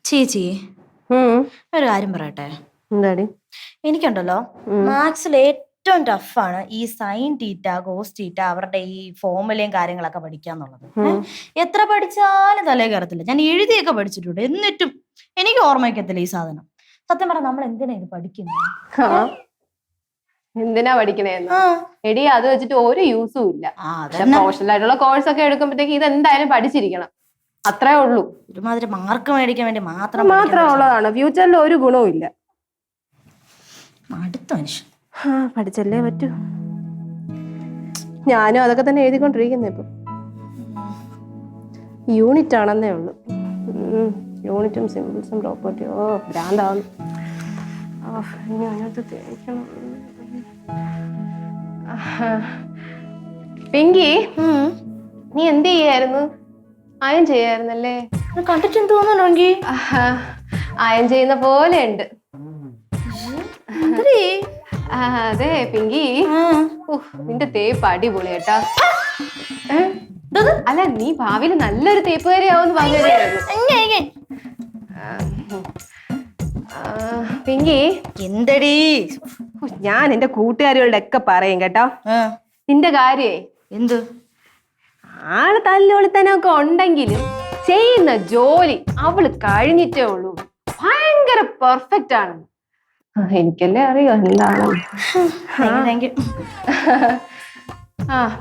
ചേച്ചി ഒരു കാര്യം പറയട്ടെ. എന്താടി? എനിക്കുണ്ടല്ലോ മാത്സിൽ ഏറ്റവും ടഫാണ് ഈ സൈൻ തീറ്റ കോസ് തീറ്റ അവരുടെ ഈ ഫോമുലയും കാര്യങ്ങളൊക്കെ പഠിക്കാന്നുള്ളത്. എത്ര പഠിച്ചാലും തലേ കയറത്തില്ല. ഞാൻ എഴുതിയൊക്കെ പഠിച്ചിട്ടുണ്ട്, എന്നിട്ടും എനിക്ക് ഓർമ്മയ്ക്കത്തില്ല ഈ സാധനം. സത്യം പറഞ്ഞാൽ നമ്മൾ എന്തിനാ ഇത് പഠിക്കുന്നത്? എന്തിനാ പഠിക്കണേന്ന് എടി, അത് വെച്ചിട്ട് ഒരു യൂസും ഇല്ല. പ്രൊഫഷണൽ ആയിട്ടുള്ള കോഴ്സ് ഒക്കെ എടുക്കുമ്പോഴത്തേക്ക് ഇത് എന്തായാലും പഠിച്ചിരിക്കണം, അത്രേ ഉള്ളൂ. ഒരുമാതിരി മാർക്ക് മേടിക്കാൻ വേണ്ടി മാത്രമുള്ളതാണ്, ഫ്യൂച്ചറിൽ ഒരു ഗുണവും ഇല്ല. അടുത്ത മനുഷ്യൻ പഠിച്ചല്ലേ പറ്റൂ. ഞാനും അതൊക്കെ തന്നെ എഴുതിക്കൊണ്ടിരിക്കുന്നേ. ഇപ്പൊ യൂണിറ്റ് ആണെന്നേ ഉള്ളു. യൂണിറ്റും സിമ്പിൾസും പ്രോപ്പർട്ടിയും ഭ്രാന്താവുന്നു. ഇനി അതിനകത്ത് തേക്കണം. പിങ്കി, നീ എന്ത് ചെയ്യായിരുന്നു? അയൺ ചെയ്യായിരുന്നല്ലേ? കണ്ടിട്ട് തോന്നുന്നുണ്ടെങ്കിൽ അയൺ ചെയ്യുന്ന പോലെ ഉണ്ട്. അതെ പിങ്കി, നിന്റെ തേപ്പ് അടിപൊളി കേട്ടാ. അല്ല, നീ ഭാവിയിൽ നല്ലൊരു തേപ്പുകാരിയാവുമെന്ന് പറഞ്ഞായിരുന്നു. പിങ്കി എന്തടി? ഞാൻ എന്റെ കൂട്ടുകാരികളുടെ ഒക്കെ പറയും കേട്ടോ നിന്റെ കാര്യേ. എന്ത് ആള് തല്ലുകൊളിത്തനൊക്കെ ഉണ്ടെങ്കിലും ചെയ്യുന്ന ജോലി അവള് കഴിഞ്ഞിട്ടേ ഉള്ളൂ. ഭയങ്കര പെർഫെക്റ്റ് ആണ്. എനിക്കല്ലേ അറിയോ എന്താണ്.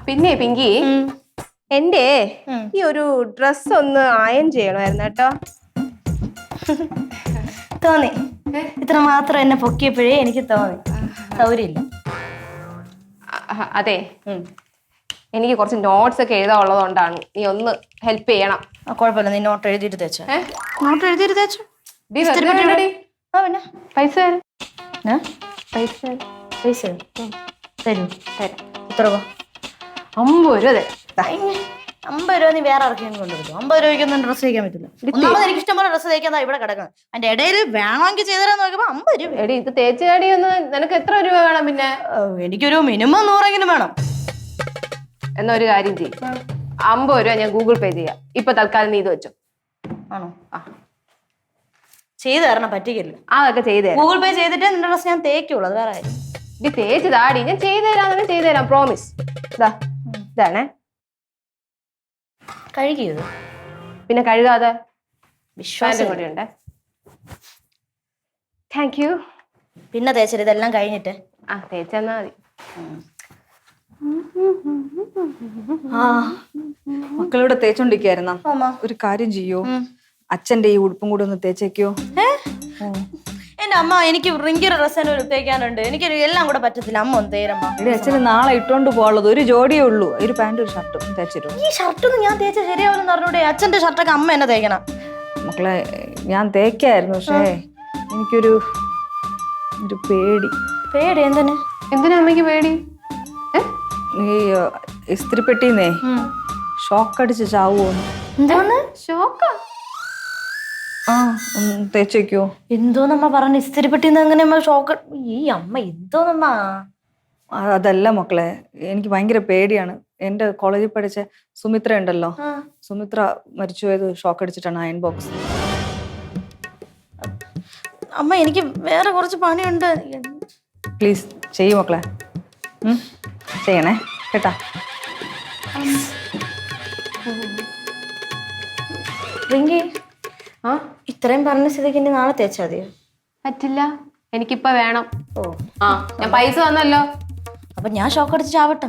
പിന്നെ പിങ്കി, എന്റെ ഈ ഒരു ഡ്രസ് ഒന്ന് അയൺ ചെയ്യണമായിരുന്നു കേട്ടോ. തോന്നി, ഇത്ര മാത്രം എന്നെ പൊക്കിയപ്പോഴേ എനിക്ക് തോന്നി സൗകര്യമില്ല. അതെ, എനിക്ക് കുറച്ച് നോട്ട്സ് ഒക്കെ എഴുതാനുള്ളത് കൊണ്ടാണ്. നീ ഒന്ന് ഹെൽപ്പ് ചെയ്യണം. കുഴപ്പമില്ല, നീ നോട്ട് എഴുതിയിട്ട് തേച്ചോ. നോട്ട് എഴുതിയിട്ട് തേച്ചോ. പിന്നെ പൈസ പൈസ പൈസ തരൂ. എത്ര രൂപ? 50 രൂപ തരാം. 50 രൂപ നീ വേറെ ആർക്കെങ്കിലും കൊണ്ടുവരും. 50 രൂപയ്ക്കൊന്നും ഡ്രസ്സ് തയ്ക്കാൻ പറ്റില്ല. ഒന്നാമത് എനിക്ക് ഇഷ്ടംപോലെ ഡ്രസ്സ് തയ്ക്കാൻ ഇവിടെ കിടക്കണം. അതിന്റെ ഇടയിൽ വേണമെങ്കിൽ ചെയ്തരാന്ന് നോക്കുമ്പോ 50 രൂപ. എടി, ഇത് തേച്ചുകാടി ഒന്ന് നിനക്ക് എത്ര രൂപ വേണം? പിന്നെ എനിക്കൊരു മിനിമം 100 വേണം. എന്നാ ഒരു കാര്യം ചെയ്യും, 50 രൂപ ഞാൻ ഗൂഗിൾ പേ ചെയ്യാം. ഇപ്പൊ തൽക്കാലം നീ ഇത് വെച്ചോ. ആണോ? ചെയ്തു തരണം, പറ്റിക്കില്ല. അതൊക്കെ ചെയ്തു തരാം. ഗൂഗിൾ പേ ചെയ്തിട്ട് നിന്റെ ഡ്രസ് ഞാൻ തേക്കുള്ളൂ, അത് വേറെ കാര്യം. ഇത് തേച്ചതാടി, ഞാൻ ചെയ്തു തരാം, പ്രോമിസ്. ഇതാണേ. കഴുകിയത് പിന്നെ കഴുകാതെ വിശ്വാസം കൂടെ ഉണ്ട്. Thank you. പിന്നെ തേച്ചത് ഇതെല്ലാം കഴിഞ്ഞിട്ട് തേച്ചെന്നാ മതി. മക്കളോട് തേച്ചോണ്ടിരിക്കായിരുന്ന ഒരു കാര്യം ചെയ്യോ, അച്ഛന്റെ ഈ ഉടുപ്പും കൂടെ ഒന്ന് തേച്ചേക്കോ. എന്റെ അമ്മ, എനിക്ക് റിങ്കിയുടെ ഡ്രസ്സ് തന്നെ തേക്കാനുണ്ട്. എനിക്ക് എല്ലാം കൂടെ പറ്റത്തില്ല. അമ്മ ഒന്ന് തേരമ്മ. അച്ഛന് നാളെ ഇട്ടോണ്ട് പോകാനുള്ളത് ഒരു ജോഡിയേ ഉള്ളൂ. ഒരു പാൻറ് ഒരു ഷർട്ടും തേച്ചിരും. ഈ ഷർട്ടൊന്നും ഞാൻ തേച്ച ശരിയാവുമെന്ന് പറഞ്ഞൂടെ? അച്ഛന്റെ ഷർട്ടൊക്കെ അമ്മ എന്നെ തേക്കണം. മക്കളെ, ഞാൻ തേക്കായിരുന്നു, പക്ഷേ എനിക്കൊരു പേടി. പേടി? എന്തിനാ അമ്മയ്ക്ക് പേടി? ഈ ഇസ്തിരിപ്പെട്ടിന്നേ ഷോക്ക് അടിച്ച് ചാവുമോന്ന്. എന്തോന്ന് ഷോക്കാ? ഒന്ന് തേച്ചേക്കോ. എന്തോന്നമ്മ പറഞ്ഞു? ഇസ്തിരിപ്പെട്ടിന്ന് എങ്ങനെ ഷോക്ക്? ഈ അമ്മ എന്തോന്നമ്മ? അതല്ല മക്കളെ, എനിക്ക് ഭയങ്കര പേടിയാണ്. എന്റെ കോളേജിൽ പഠിച്ച സുമിത്ര ഉണ്ടല്ലോ, സുമിത്ര മരിച്ചുപോയത് ഷോക്ക് അടിച്ചിട്ടാണ് അയൺ ബോക്സ്. അമ്മ, എനിക്ക് വേറെ കുറച്ച് പണിയുണ്ട്. പ്ലീസ് ചെയ്യൂ മക്കളെ, ചെയ്യണേ കേട്ടാ. റിങ്കി, ഇത്രയും പറഞ്ഞ സ്ഥിതിക്ക് ഇനി നാളെ തേച്ചാ മതിയോ? പറ്റില്ല, എനിക്കിപ്പോ വേണം. ഞാൻ പൈസ തന്നല്ലോ. അപ്പൊ ഞാൻ ഷോക്ക് അടിച്ച് ചാവട്ടെ.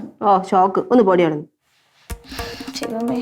ഷോക്ക് ഒന്ന് പൊടിയാണ്. ശരിയമ്മേ.